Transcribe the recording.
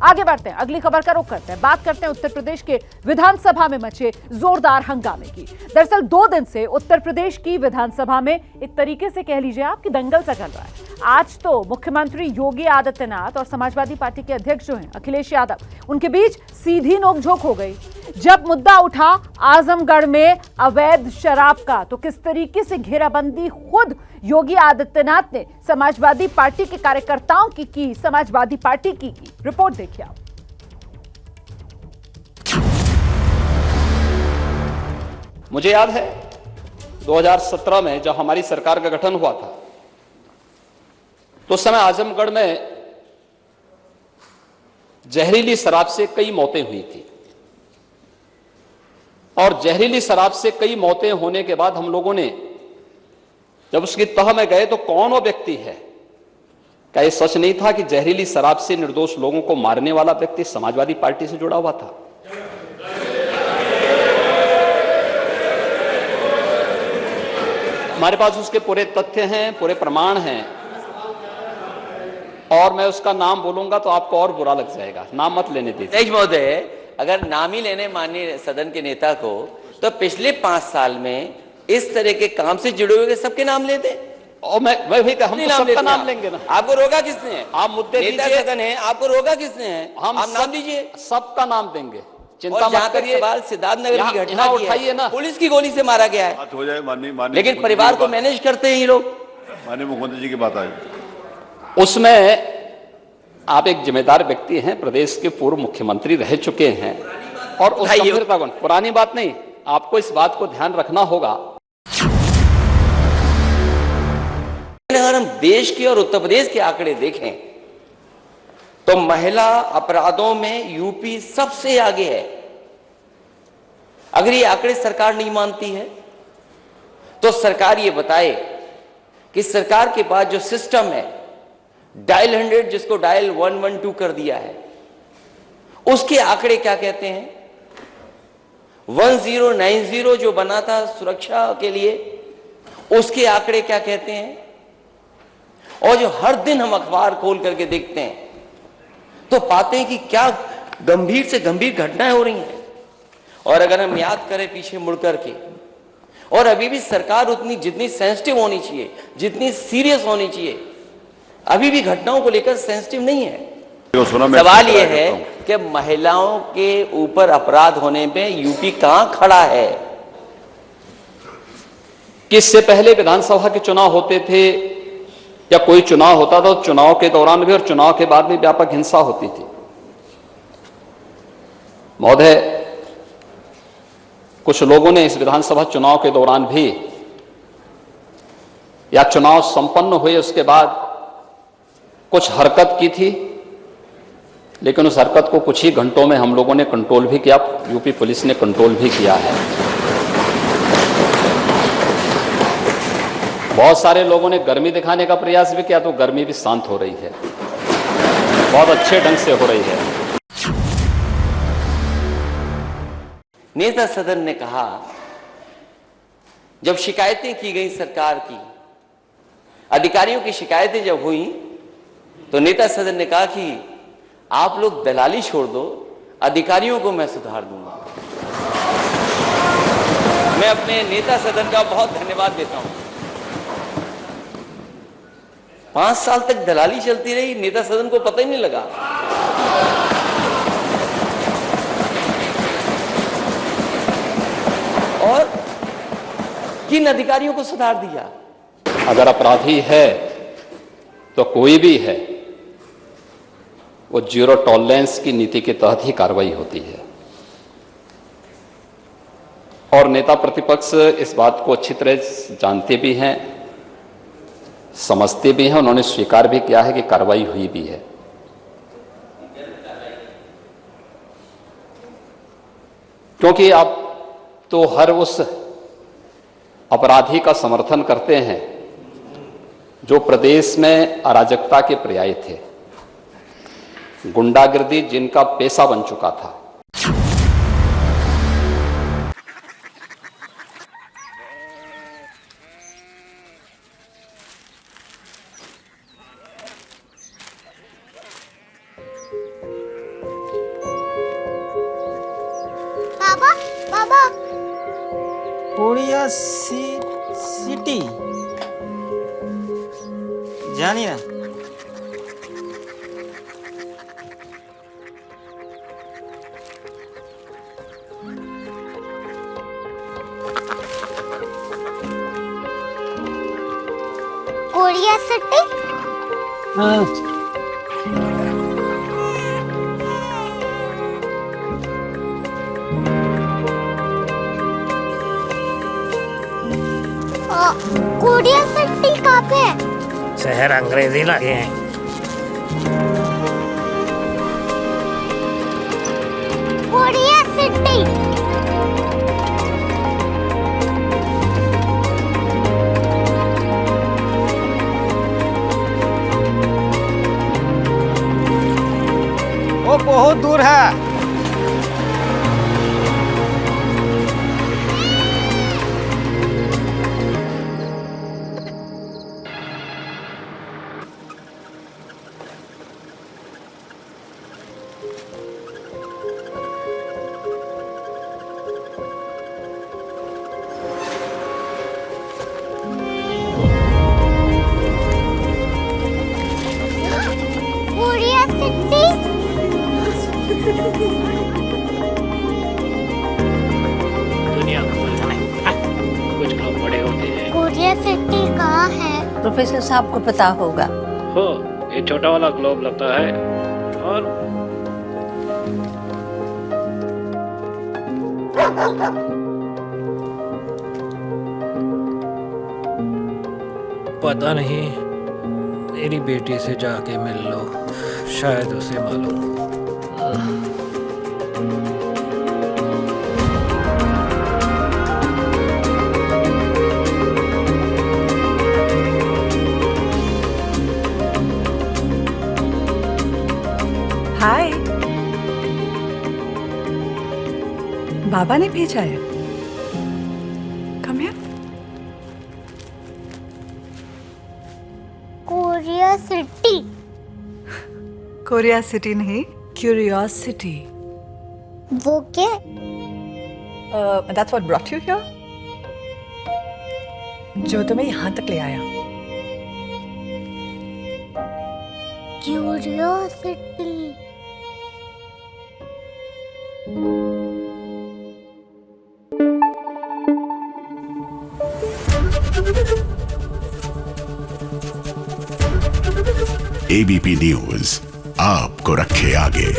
आगे बढ़ते हैं, अगली खबर का रुख करते हैं। बात करते हैं उत्तर प्रदेश के विधानसभा में मचे जोरदार हंगामे की। दरअसल 2 दिन से उत्तर प्रदेश की विधानसभा में एक तरीके से कह लीजिए आपकी दंगल सा चल रहा है। आज तो मुख्यमंत्री योगी आदित्यनाथ और समाजवादी पार्टी के अध्यक्ष जो हैं अखिलेश यादव, उनके बीच सीधी नोकझोंक हो गई। जब मुद्दा उठा आजमगढ़ में अवैध शराब का, तो किस तरीके से घेराबंदी खुद योगी आदित्यनाथ ने समाजवादी पार्टी के कार्यकर्ताओं की समाजवादी पार्टी की रिपोर्ट देखिए आप। मुझे याद है 2017 में जब हमारी सरकार का गठन हुआ था, तो उस समय आजमगढ़ में जहरीली शराब से कई मौतें हुई थी। और जहरीली शराब से कई मौतें होने के बाद हम लोगों ने जब उसकी तह में गए तो कौन वो व्यक्ति है? क्या यह सच नहीं था कि जहरीली शराब से निर्दोष लोगों को मारने वाला व्यक्ति समाजवादी पार्टी से जुड़ा हुआ था? हमारे पास उसके पूरे तथ्य हैं, पूरे प्रमाण हैं, और मैं उसका नाम बोलूंगा तो आपको और बुरा लग जाएगा। नाम मत लेने दीजिए। तेज महोदय, अगर नाम ही लेने माननीय सदन के नेता को, तो पिछले 5 साल में इस तरह के काम से जुड़े हुए सबके नाम लेते। और मैं भी हम तो सबका नाम लेंगे ना। आपको रोका किसने है? आप मुद्दे नेता सदन है, आपको रोका किसने है? हम आप नाम दीजिए, सबका नाम देंगे, चिंता मत करिए। सवाल सिद्धार्थनगर की घटना उठाइए ना, पुलिस की गोली से मारा गया है, बात हो जाए माननीय, लेकिन परिवार को मैनेज करते हैं ये लोग। माननीय मुख्यमंत्री जी की बात आई, उसमें आप एक जिम्मेदार व्यक्ति हैं, प्रदेश के पूर्व मुख्यमंत्री रह चुके हैं, और उस गंभीरता को, पुरानी बात नहीं, आपको इस बात को ध्यान रखना होगा। अगर हम देश के और उत्तर प्रदेश के आंकड़े देखें तो महिला अपराधों में यूपी सबसे आगे है। अगर ये आंकड़े सरकार नहीं मानती है तो सरकार ये बताए कि सरकार के पास जो सिस्टम है डायल 100, जिसको डायल 112 कर दिया है, उसके आंकड़े क्या कहते हैं। 1090 जो बना था सुरक्षा के लिए, उसके आंकड़े क्या कहते हैं। और जो हर दिन हम अखबार खोल करके देखते हैं तो पाते हैं कि क्या गंभीर से गंभीर घटनाएं हो रही हैं। और अगर हम याद करें पीछे मुड़ करके, और अभी भी सरकार उतनी जितनी सेंसिटिव होनी चाहिए, जितनी सीरियस होनी चाहिए, अभी भी घटनाओं को लेकर सेंसिटिव नहीं है। सवाल यह है कि महिलाओं के ऊपर अपराध होने पे यूपी कहां खड़ा है। कि इससे पहले विधानसभा के चुनाव होते थे या कोई चुनाव होता था, तो चुनाव के दौरान भी और चुनाव के बाद भी व्यापक हिंसा होती थी। महोदय, कुछ लोगों ने इस विधानसभा चुनाव के दौरान भी या चुनाव संपन्न हुए उसके बाद कुछ हरकत की थी, लेकिन उस हरकत को कुछ ही घंटों में हम लोगों ने कंट्रोल भी किया, यूपी पुलिस ने कंट्रोल भी किया है। बहुत सारे लोगों ने गर्मी दिखाने का प्रयास भी किया, तो गर्मी भी शांत हो रही है, बहुत अच्छे ढंग से हो रही है। नेता सदन ने कहा, जब शिकायतें की गई सरकार की, अधिकारियों की शिकायतें जब हुई, तो नेता सदन ने कहा कि आप लोग दलाली छोड़ दो, अधिकारियों को मैं सुधार दूंगा। मैं अपने नेता सदन का बहुत धन्यवाद देता हूं। 5 साल तक दलाली चलती रही, नेता सदन को पता ही नहीं लगा। और किन अधिकारियों को सुधार दिया। अगर अपराधी है तो कोई भी है, वो जीरो टॉलरेंस की नीति के तहत ही कार्रवाई होती है। और नेता प्रतिपक्ष इस बात को अच्छी तरह जानते भी हैं, समझते भी हैं, उन्होंने स्वीकार भी किया है कि कार्रवाई हुई भी है। क्योंकि आप तो हर उस अपराधी का समर्थन करते हैं जो प्रदेश में अराजकता के पर्याय थे, गुंडागर्दी जिनका पेशा बन चुका था। बाबा बाबा कोरिया सिटी जानी ना कोरिया सिटी कोरिया सिटी कहाँ पे है? शहर अंग्रेजी लगे हैं। कोरिया सिटी वो बहुत दूर है। कोरिया सिटी दुनिया को बोलना नहीं, कुछ लोग बड़े होते हैं। कोरिया सिटी कहाँ है? प्रोफेसर साहब को पता होगा। हो, ये छोटा वाला ग्लोब लगता है और पता नहीं, मेरी बेटी से जाके मिल लो, शायद उसे मालूम हो। हाय, बाबा ने भेजा है। Come here. Korea city Korea city नहीं, क्यूरियोसिटी। वो क्या? That's what brought you here. जो तुम्हें यहाँ तक ले आया। क्यूरियोसिटी एबीपी न्यूज आपको रखे आगे।